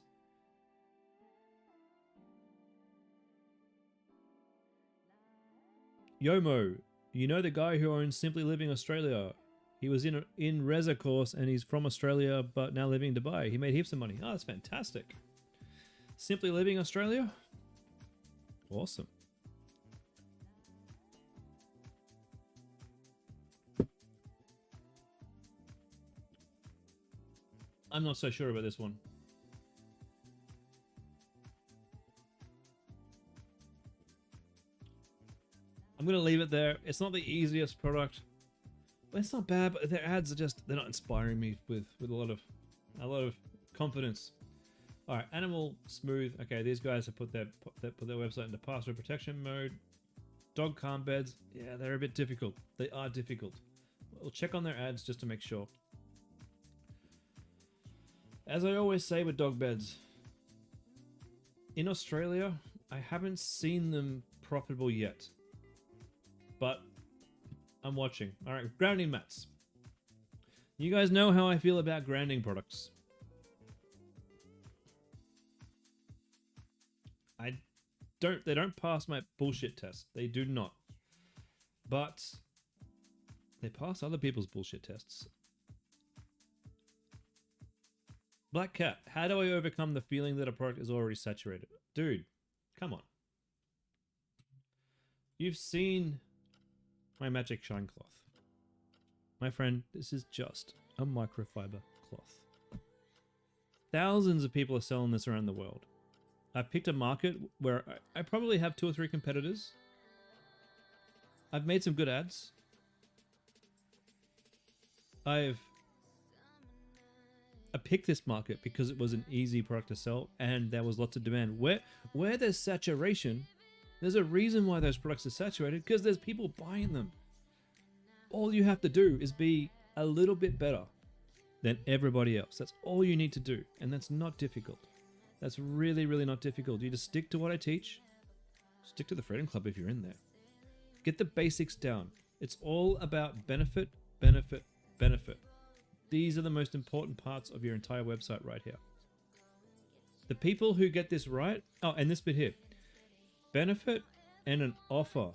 Yomo, you know the guy who owns Simply Living Australia. He was in Reza course and he's from Australia but now living in Dubai. He made heaps of money. Oh, that's fantastic. Simply Living Australia? Awesome. I'm not so sure about this one. I'm going to leave it there. It's not the easiest product. But it's not bad, but their ads are just, they're not inspiring me with a lot of confidence. All right, Animal Smooth. Okay, these guys have put their website into password protection mode. Dog calm beds. Yeah, they're a bit difficult. They are difficult. We'll check on their ads just to make sure. As I always say with dog beds, in Australia, I haven't seen them profitable yet. But I'm watching. All right, grounding mats. You guys know how I feel about grounding products. They don't pass my bullshit test. They do not. But they pass other people's bullshit tests. Black Cat, how do I overcome the feeling that a product is already saturated? Dude, come on. You've seen my magic shine cloth. My friend, this is just a microfiber cloth. Thousands of people are selling this around the world. I've picked a market where I probably have 2 or 3 competitors. I've made some good ads. I picked this market because it was an easy product to sell and there was lots of demand. Where there's saturation, there's a reason why those products are saturated, because there's people buying them. All you have to do is be a little bit better than everybody else. That's all you need to do, and that's not difficult. That's really, really not difficult. You just stick to what I teach. Stick to the Freedom Club if you're in there. Get the basics down. It's all about benefit, benefit, benefit. These are the most important parts of your entire website right here. The people who get this right, oh, and this bit here, benefit and an offer.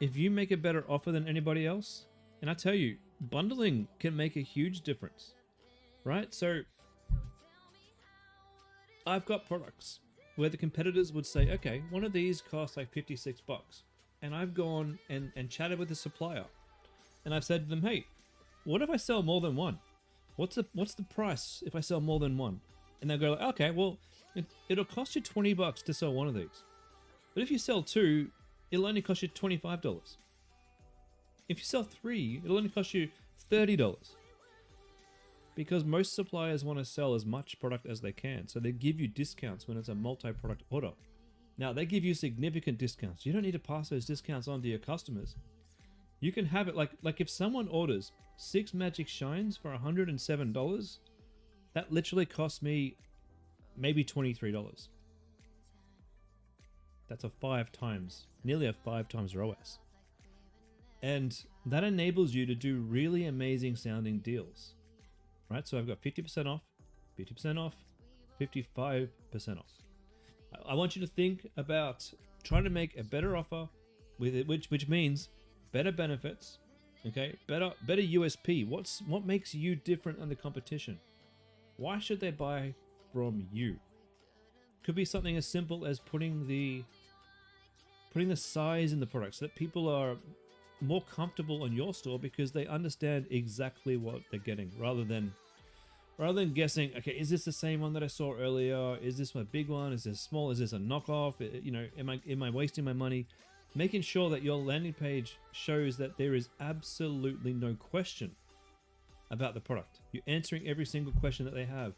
If you make a better offer than anybody else, and I tell you, bundling can make a huge difference, right? So I've got products where the competitors would say, okay, one of these costs like 56 bucks. And I've gone and chatted with the supplier. And I've said to them, hey, what if I sell more than one? What's the price if I sell more than one? And they'll go like, okay, well, it'll cost you 20 bucks to sell one of these. But if you sell two, it'll only cost you $25. If you sell three, it'll only cost you $30. Because most suppliers want to sell as much product as they can. So they give you discounts when it's a multi-product order. Now, they give you significant discounts. You don't need to pass those discounts on to your customers. You can have it like if someone orders 6 Magic Shines for $107, that literally costs me maybe $23. That's nearly a 5 times ROAS. And that enables you to do really amazing sounding deals. Right? So I've got 50% off, 50% off, 55% off. I want you to think about trying to make a better offer with it, which means better benefits, okay? Better USP. What makes you different than the competition? Why should they buy from you? Could be something as simple as putting the size in the product so that people are more comfortable on your store because they understand exactly what they're getting, rather than guessing, okay, is this the same one that I saw earlier? Is this my big one? Is this small? Is this a knockoff? You know, am I wasting my money? Making sure that your landing page shows that there is absolutely no question about the product. You're answering every single question that they have.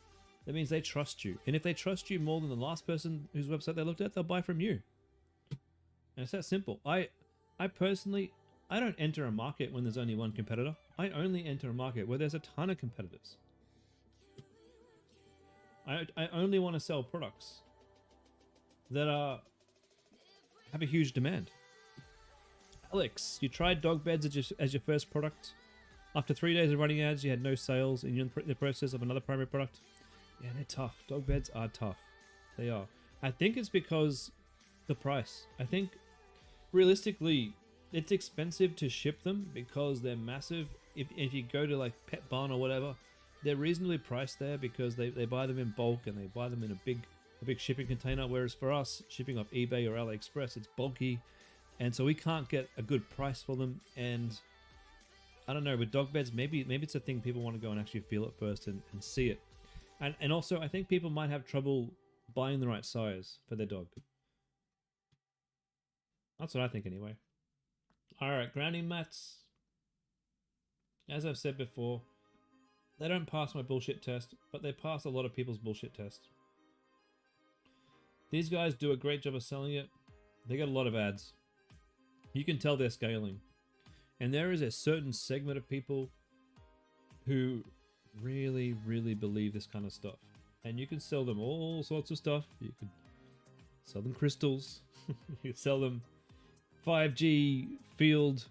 That means they trust you. And if they trust you more than the last person whose website they looked at, they'll buy from you. And it's that simple. I personally, I don't enter a market when there's only one competitor. I only enter a market where there's a ton of competitors. I only want to sell products that have a huge demand. Alex, you tried dog beds as your first product. After 3 days of running ads, you had no sales, and you're in the process of another primary product. Yeah, they're tough. Dog beds are tough. They are. I think it's because the price. I think realistically, it's expensive to ship them because they're massive. If you go to like Pet Barn or whatever, they're reasonably priced there because they buy them in bulk and they buy them in a big shipping container. Whereas for us, shipping off eBay or AliExpress, it's bulky, and so we can't get a good price for them. And I don't know, with dog beds, maybe it's a thing people want to go and actually feel it first and see it. And also, I think people might have trouble buying the right size for their dog. That's what I think anyway. All right, grounding mats. As I've said before, they don't pass my bullshit test, but they pass a lot of people's bullshit tests. These guys do a great job of selling it. They get a lot of ads. You can tell they're scaling. And there is a certain segment of people who really, really believe this kind of stuff. And you can sell them all sorts of stuff. You can sell them crystals. You can sell them 5G field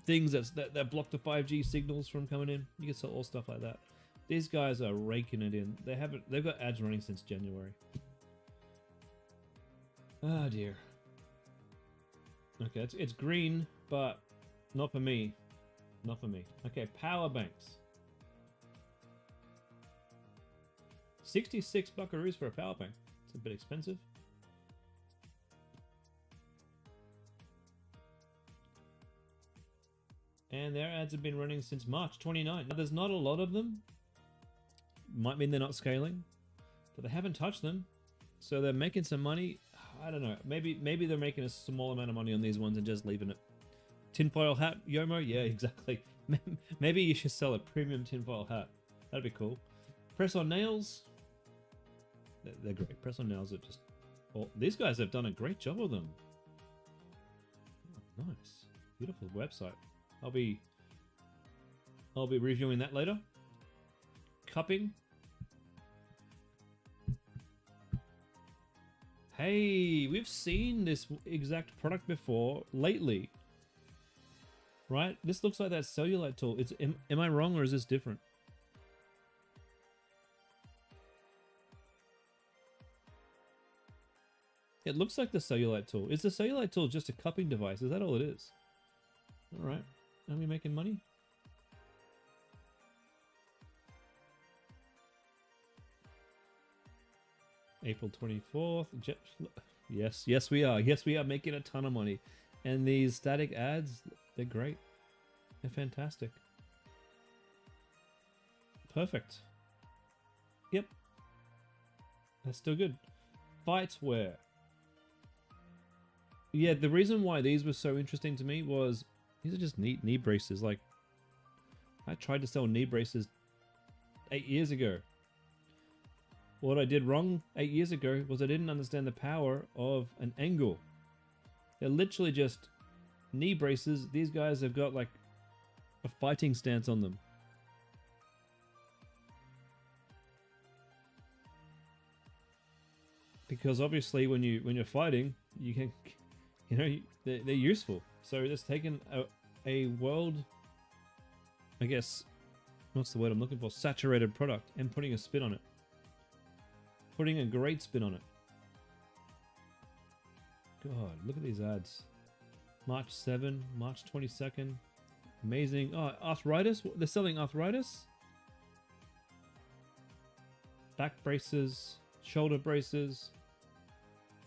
things that block the 5G signals from coming in. You can sell all stuff like that. These guys are raking it in. They've got ads running since January. Oh dear. Okay, it's green, but not for me. Not for me. Okay, power banks. 66 buckaroos for a power bank. It's a bit expensive. And their ads have been running since March 29. Now, there's not a lot of them. Might mean they're not scaling, but they haven't touched them. So they're making some money. I don't know. Maybe they're making a small amount of money on these ones and just leaving it. Tinfoil hat, Yomo? Yeah, exactly. Maybe you should sell a premium tinfoil hat. That'd be cool. Press on nails. They're great. Press on nails are just... Oh, these guys have done a great job with them. Oh, nice. Beautiful website. I'll be reviewing that later. Cupping. Hey, we've seen this exact product before lately. Right? This looks like that cellulite tool. Am I wrong or is this different? It looks like the cellulite tool. Is the cellulite tool just a cupping device? Is that all it is? Alright. Are we making money? April 24th. Yes we are. Yes, we are making a ton of money. And these static ads, they're great. They're fantastic. Perfect. Yep. That's still good. Fightwear. Yeah, the reason why these were so interesting to me was these are just neat knee braces. Like, I tried to sell knee braces 8 years ago. What I did wrong 8 years ago was I didn't understand the power of an angle. They're literally just knee braces. These guys have got like a fighting stance on them. Because obviously when you're fighting, you can, you know, they're useful. So it's taken a world, I guess, what's the word I'm looking for? Saturated product and putting a spin on it. Putting a great spin on it. God, look at these ads. March 7, March 22nd. Amazing. Oh, arthritis? They're selling arthritis? Back braces, shoulder braces.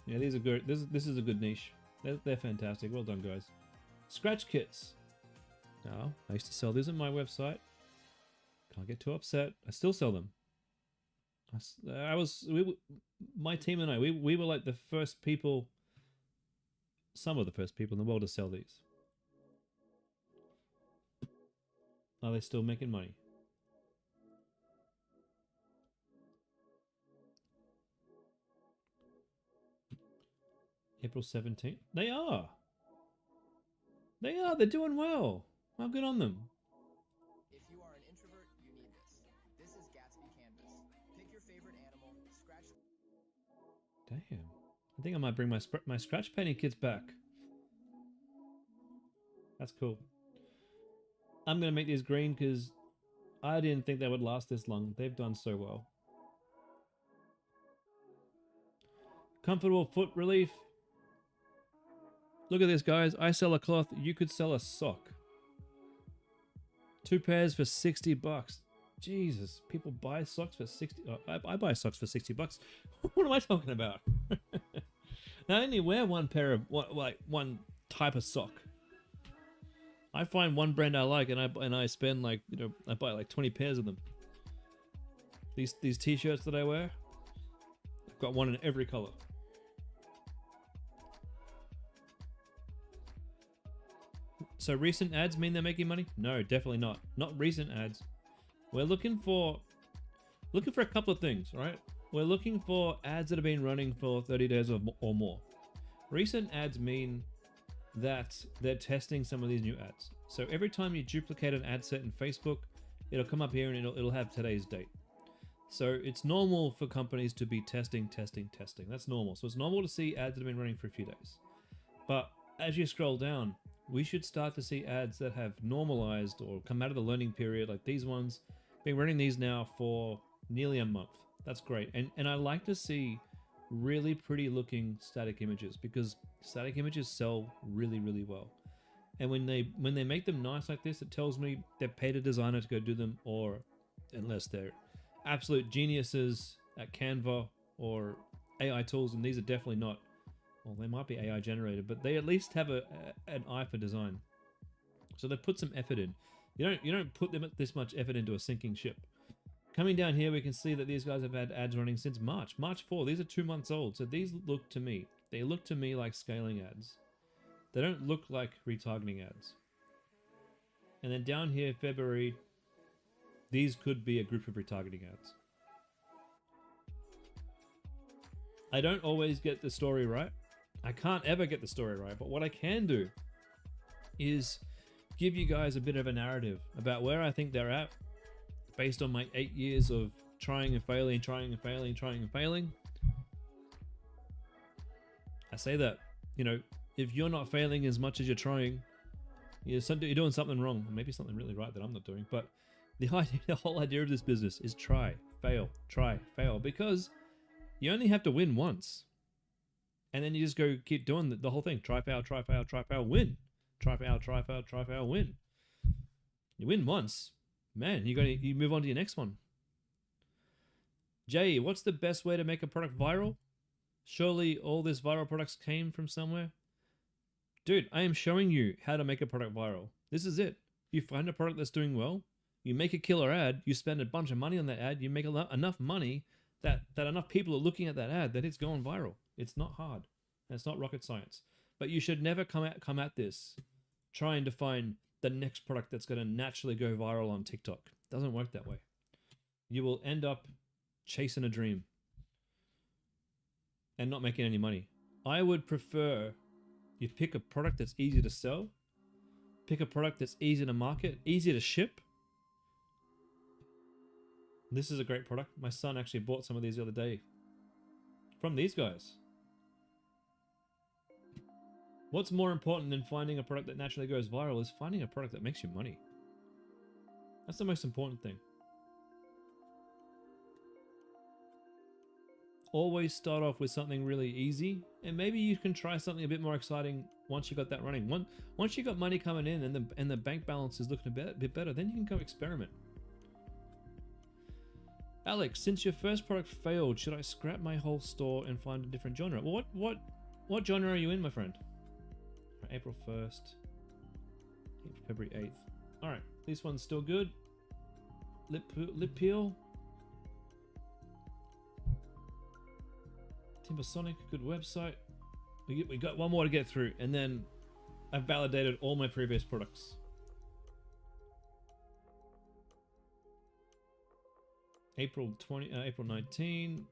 Yeah, these are good. This is a good niche. They're fantastic. Well done, guys. Scratch kits. Now, I used to sell these on my website. Can't get too upset. I still sell them. My team and I, we were like the first people, some of the first people in the world to sell these. Are they still making money? April 17th. They are. They are. They're doing well. How good on them. If you are an introvert, you need this. This is Gatsby Canvas. Pick your favorite animal, scratch. Damn. I think I might bring my scratch painting kits back. That's cool. I'm going to make these green because I didn't think they would last this long. They've done so well. Comfortable foot relief. Look at this, guys. I sell a cloth. You could sell a sock. 2 pairs for 60 bucks. Jesus, people buy socks for 60. I buy socks for 60 bucks. What am I talking about? I only wear one pair of one type of sock. I find one brand I like, and I spend like, you know, I buy like 20 pairs of them. These t-shirts that I wear, I've got one in every color. So recent ads mean they're making money? No, definitely not. Not recent ads. We're looking for a couple of things, right? We're looking for ads that have been running for 30 days or more. Recent ads mean that they're testing some of these new ads. So every time you duplicate an ad set in Facebook, it'll come up here and it'll have today's date. So it's normal for companies to be testing. That's normal. So it's normal to see ads that have been running for a few days. But as you scroll down, we should start to see ads that have normalized or come out of the learning period, like these ones. Been running these now for nearly a month. That's great. And I like to see really pretty looking static images because static images sell really, really well. And when they make them nice like this, it tells me they've paid a designer to go do them, or unless they're absolute geniuses at Canva or AI tools, and these are definitely not. Well, they might be AI generated, but they at least have an eye for design. So they put some effort in. You don't put them this much effort into a sinking ship. Coming down here, we can see that these guys have had ads running since March 4. These are 2 months old. So these look to me, like scaling ads. They don't look like retargeting ads. And then down here, February, these could be a group of retargeting ads. I don't always get the story right. I can't ever get the story right, but what I can do is give you guys a bit of a narrative about where I think they're at based on my 8 years of trying and failing, trying and failing, trying and failing. I say that, you know, if you're not failing as much as you're trying, you're doing something wrong. Or maybe something really right that I'm not doing. But the whole idea of this business is try, fail, because you only have to win once. And then you just go keep doing the whole thing. Try, fail, win. Try, fail, win. You win once. Man, you move on to your next one. Jay, what's the best way to make a product viral? Surely all these viral products came from somewhere. Dude, I am showing you how to make a product viral. This is it. You find a product that's doing well, you make a killer ad, you spend a bunch of money on that ad, you make enough money that enough people are looking at that ad that it's going viral. It's not hard. And it's not rocket science. But you should never come at this trying to find the next product that's going to naturally go viral on TikTok. It doesn't work that way. You will end up chasing a dream and not making any money. I would prefer you pick a product that's easy to sell, pick a product that's easy to market, easy to ship. This is a great product. My son actually bought some of these the other day from these guys. What's more important than finding a product that naturally goes viral is finding a product that makes you money. That's the most important thing. Always start off with something really easy, and maybe you can try something a bit more exciting once you got that running. Once you got money coming in and the bank balance is looking a bit better, then you can go experiment. Alex, since your first product failed, should I scrap my whole store and find a different genre? Well, what genre are you in, my friend? April 1st, February 8th. All right, this one's still good. Lip peel. Timbersonic, good website. We got one more to get through, and then I've validated all my previous products. April 19,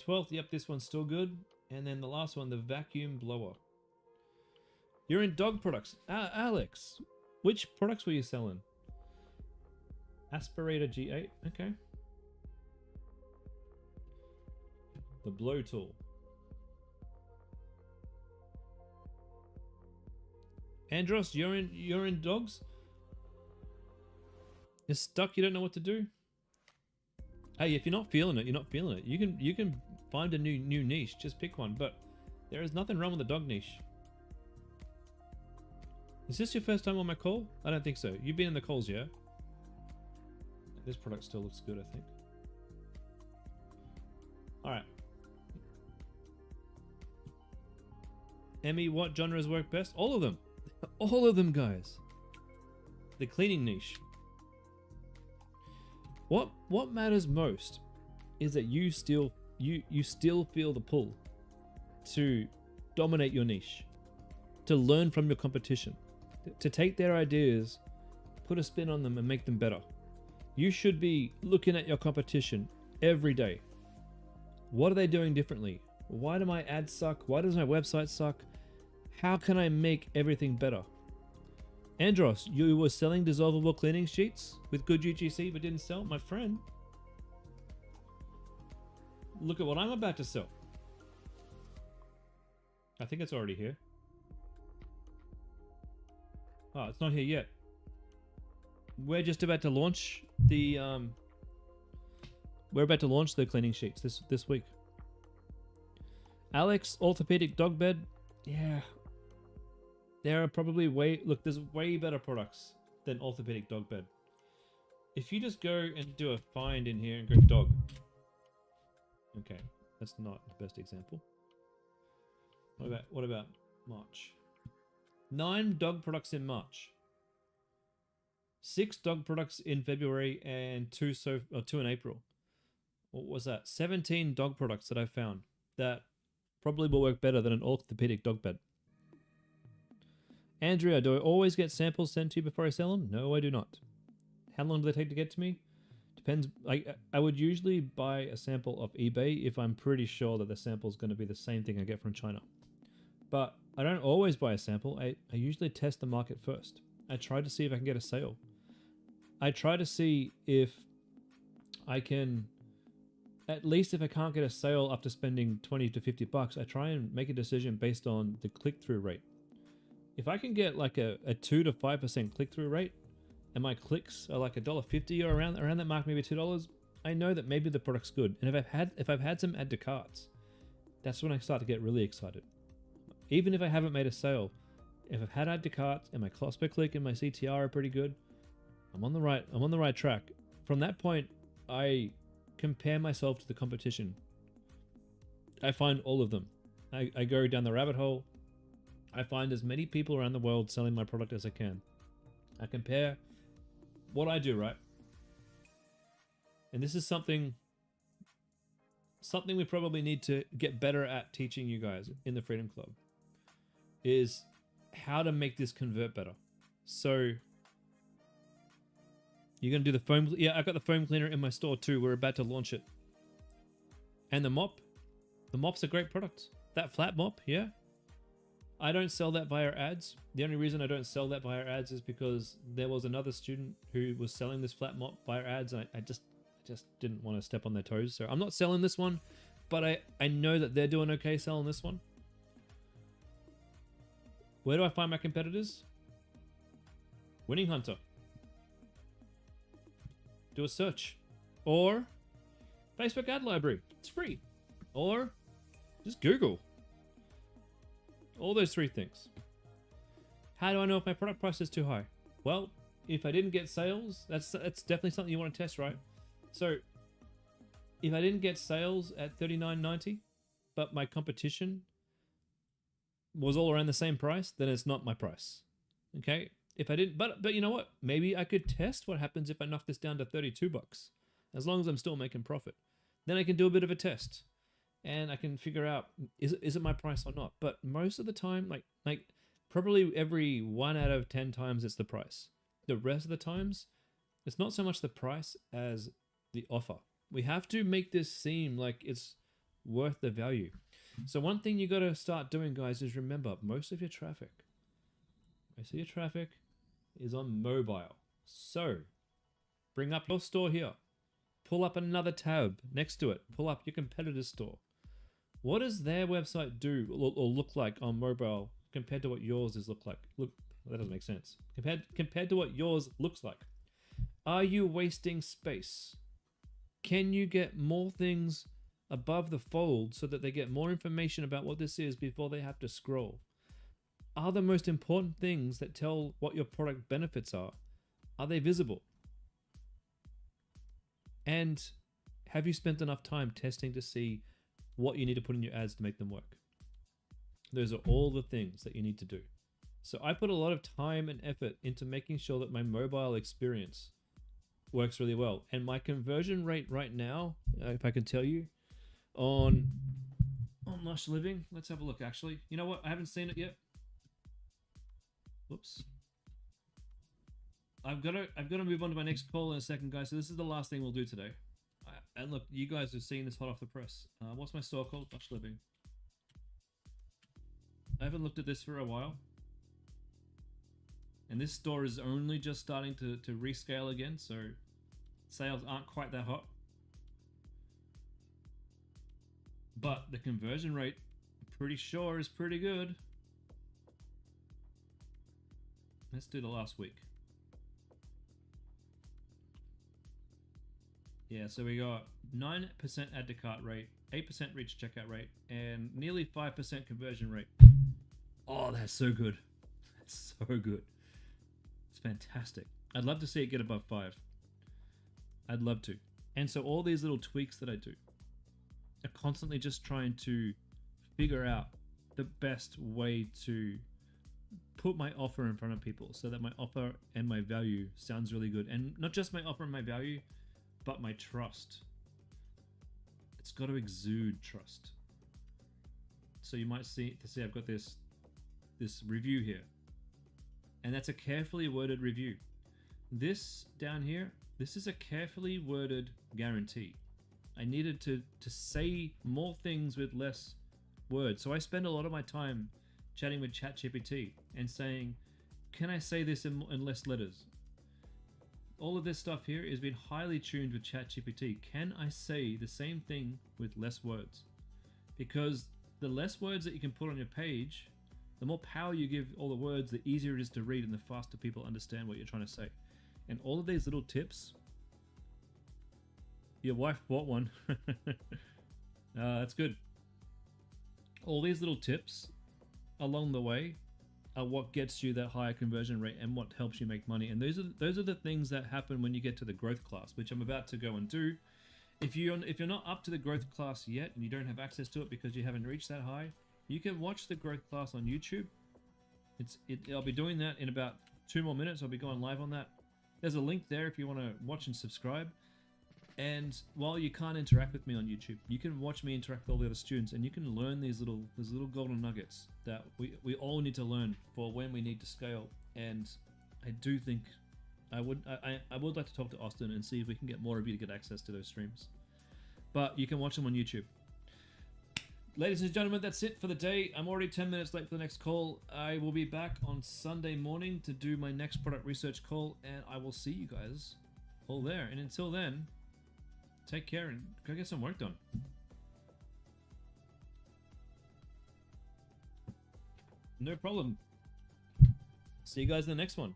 12th. Yep, this one's still good. And then the last one, the vacuum blower. You're in dog products. Alex, which products were you selling? Aspirator G8. Okay. The blow tool. Andros, you're in dogs? You're stuck, you don't know what to do? Hey, if you're not feeling it, you're not feeling it. You can find a new niche, just pick one, but there is nothing wrong with the dog niche. Is this your first time on my call? I don't think so. You've been in the calls, yeah? This product still looks good, I think. Alright. Emmy, what genres work best? All of them. All of them, guys. The cleaning niche. What matters most is that you still feel the pull to dominate your niche, to learn from your competition, to take their ideas, put a spin on them and make them better. You should be looking at your competition every day. What are they doing differently? Why do my ads suck? Why does my website suck? How can I make everything better? Andros, you were selling dissolvable cleaning sheets with good UGC but didn't sell? My friend, look at what I'm about to sell. I think it's already here. Oh, it's not here yet. We're just about to launch the cleaning sheets this week. Alex, orthopedic dog bed. Yeah. There are probably there's way better products than orthopedic dog bed. If you just go and do a find in here and go dog. Okay, that's not the best example. What about March? 9 dog products in March. 6 dog products in February and 2 in April. What was that? 17 dog products that I found that probably will work better than an orthopedic dog bed. Andrea, do I always get samples sent to you before I sell them? No, I do not. How long do they take to get to me? Depends. I would usually buy a sample off eBay if I'm pretty sure that the sample is going to be the same thing I get from China. But I don't always buy a sample. I usually test the market first. I try to see if I can get a sale. I try to see if I can, at least if I can't get a sale after spending 20 to 50 bucks, I try and make a decision based on the click-through rate. If I can get like a 2 to 5% click-through rate, and my clicks are like $1.50 or around that mark, maybe $2, I know that maybe the product's good. And if I've had some add to carts, that's when I start to get really excited. Even if I haven't made a sale, if I've had add to carts and my cost per click and my CTR are pretty good, I'm on the right track. From that point, I compare myself to the competition. I find all of them. I go down the rabbit hole. I find as many people around the world selling my product as I can. I compare what I do, right? And this is something we probably need to get better at teaching you guys in the Freedom Club, is how to make this convert better. So you're going to do the foam. Yeah, I got the foam cleaner in my store too. We're about to launch it. And the mop. The mop's a great product. That flat mop, yeah. I don't sell that via ads. The only reason I don't sell that via ads is because there was another student who was selling this flat mop via ads, and I just didn't want to step on their toes. So I'm not selling this one, but I know that they're doing okay selling this one. Where do I find my competitors? Winning Hunter. Do a search. Or Facebook ad library. It's free. Or just Google. All those three things. How do I know if my product price is too high? Well, if I didn't get sales, that's definitely something you want to test, right? So if I didn't get sales at $39.90, but my competition was all around the same price, then it's not my price. Okay? If I didn't, but you know what? Maybe I could test what happens if I knock this down to 32 bucks, as long as I'm still making profit. Then I can do a bit of a test, and I can figure out, is it my price or not? But most of the time, like probably every 1 out of 10 times, it's the price. The rest of the times, it's not so much the price as the offer. We have to make this seem like it's worth the value. So one thing you got to start doing, guys, is remember, most of your traffic is on mobile. So bring up your store here. Pull up another tab next to it. Pull up your competitor's store. What does their website do or look like on mobile compared to what yours is look like? Look, that doesn't make sense. Compared to what yours looks like. Are you wasting space? Can you get more things above the fold so that they get more information about what this is before they have to scroll? Are the most important things that tell what your product benefits are they visible? And have you spent enough time testing to see what you need to put in your ads to make them work? Those are all the things that you need to do. So I put a lot of time and effort into making sure that my mobile experience works really well. And my conversion rate right now, if I can tell you, on Lush Living, let's have a look actually. You know what? I haven't seen it yet. Whoops. I've got to move on to my next call in a second, guys. So this is the last thing we'll do today. And look, you guys are seeing this hot off the press. What's my store called? Lush Living. I haven't looked at this for a while. And this store is only just starting to rescale again, so sales aren't quite that hot. But the conversion rate, I'm pretty sure, is pretty good. Let's do the last week. Yeah, so we got 9% add to cart rate, 8% reach checkout rate, and nearly 5% conversion rate. Oh, that's so good. That's so good. It's fantastic. I'd love to see it get above 5. I'd love to. And so all these little tweaks that I do are constantly just trying to figure out the best way to put my offer in front of people so that my offer and my value sounds really good. And not just my offer and my value, but my trust. It's got to exude trust. So you might see I've got this review here. And that's a carefully worded review. This down here, this is a carefully worded guarantee. I needed to say more things with less words. So I spend a lot of my time chatting with ChatGPT and saying, can I say this in less letters? All of this stuff here has been highly tuned with ChatGPT. Can I say the same thing with less words? Because the less words that you can put on your page, the more power you give all the words, the easier it is to read and the faster people understand what you're trying to say. And all of these little tips, your wife bought one. That's good. All these little tips along the way are what gets you that higher conversion rate and what helps you make money. And those are the things that happen when you get to the growth class, which I'm about to go and do. If you're not up to the growth class yet and you don't have access to it because you haven't reached that high, you can watch the growth class on YouTube. I'll be doing that in about 2 more minutes. I'll be going live on that. There's a link there if you want to watch and subscribe. And while you can't interact with me on YouTube, you can watch me interact with all the other students, and you can learn these little golden nuggets that we all need to learn for when we need to scale. And I do think I would like to talk to Austin and see if we can get more of you to get access to those streams. But you can watch them on YouTube. Ladies and gentlemen, that's it for the day. I'm already 10 minutes late for the next call. I will be back on Sunday morning to do my next product research call, and I will see you guys all there. And until then, take care and go get some work done. No problem. See you guys in the next one.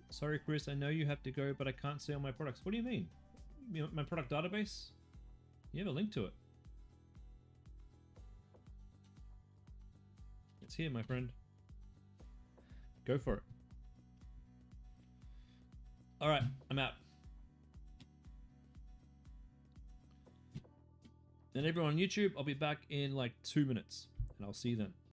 Sorry, Chris, I know you have to go, but I can't see all my products. What do you mean? You know, my product database? You have a link to it. It's here, my friend. Go for it. All right, I'm out. And everyone on YouTube, I'll be back in like 2 minutes, and I'll see you then.